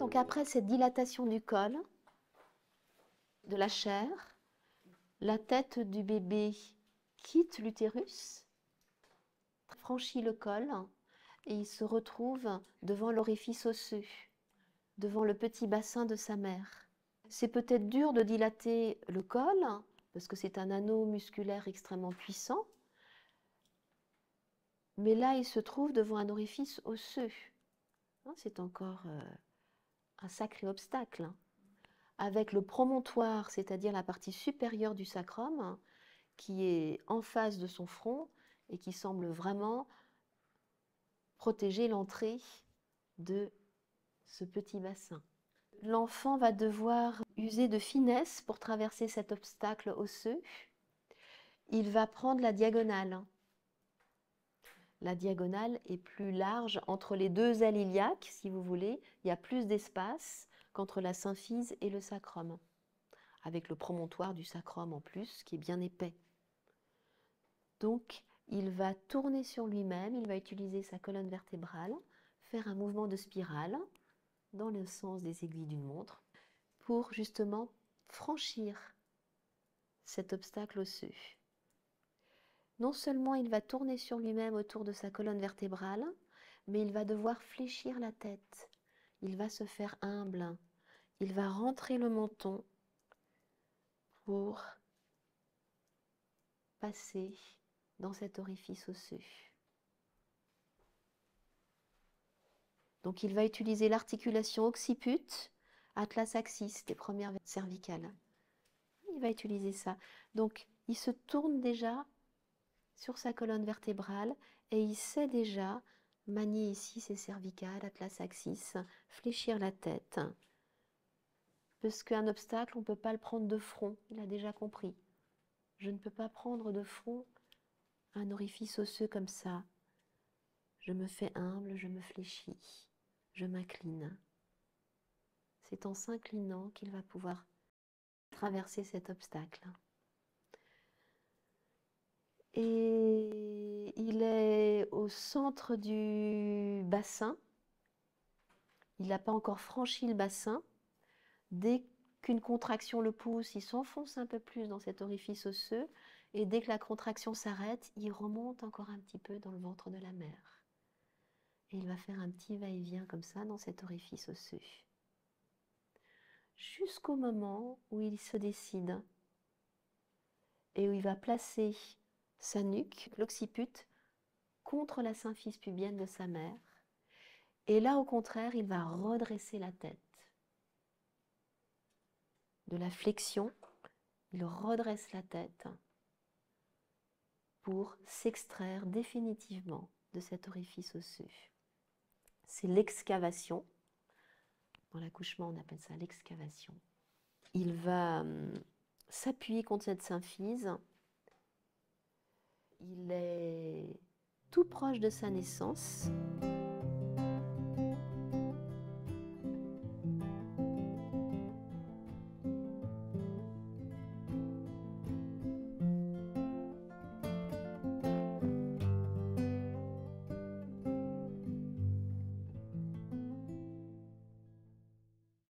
Donc après cette dilatation du col, de la chair, la tête du bébé quitte l'utérus, franchit le col et il se retrouve devant l'orifice osseux, devant le petit bassin de sa mère. C'est peut-être dur de dilater le col, parce que c'est un anneau musculaire extrêmement puissant, mais là, il se trouve devant un orifice osseux. C'est encore un sacré obstacle. Avec le promontoire, c'est-à-dire la partie supérieure du sacrum, qui est en face de son front et qui semble vraiment protéger l'entrée de ce petit bassin. L'enfant va devoir user de finesse pour traverser cet obstacle osseux. Il va prendre la diagonale. La diagonale est plus large entre les deux ailes iliaques, si vous voulez. Il y a plus d'espace qu'entre la symphyse et le sacrum, avec le promontoire du sacrum en plus, qui est bien épais. Donc, il va tourner sur lui-même, il va utiliser sa colonne vertébrale, faire un mouvement de spirale dans le sens des aiguilles d'une montre pour justement franchir cet obstacle osseux. Non seulement il va tourner sur lui-même autour de sa colonne vertébrale, mais il va devoir fléchir la tête. Il va se faire humble. Il va rentrer le menton pour passer dans cet orifice osseux. Donc il va utiliser l'articulation occiput, atlas axis des premières cervicales. Il va utiliser ça. Donc il se tourne déjà sur sa colonne vertébrale et il sait déjà manier ici ses cervicales, atlas axis, fléchir la tête. Parce qu'un obstacle, on ne peut pas le prendre de front, il a déjà compris. Je ne peux pas prendre de front un orifice osseux comme ça. Je me fais humble, je me fléchis, je m'incline. C'est en s'inclinant qu'il va pouvoir traverser cet obstacle. Et il est au centre du bassin. Il n'a pas encore franchi le bassin. Dès qu'une contraction le pousse, il s'enfonce un peu plus dans cet orifice osseux. Et dès que la contraction s'arrête, il remonte encore un petit peu dans le ventre de la mère. Et il va faire un petit va-et-vient comme ça dans cet orifice osseux. Jusqu'au moment où il se décide et où il va placer sa nuque, l'occiput, contre la symphyse pubienne de sa mère. Et là, au contraire, il va redresser la tête. De la flexion, il redresse la tête pour s'extraire définitivement de cet orifice osseux. C'est l'excavation. Dans l'accouchement, on appelle ça l'excavation. Il va s'appuyer contre cette symphyse. Il est tout proche de sa naissance.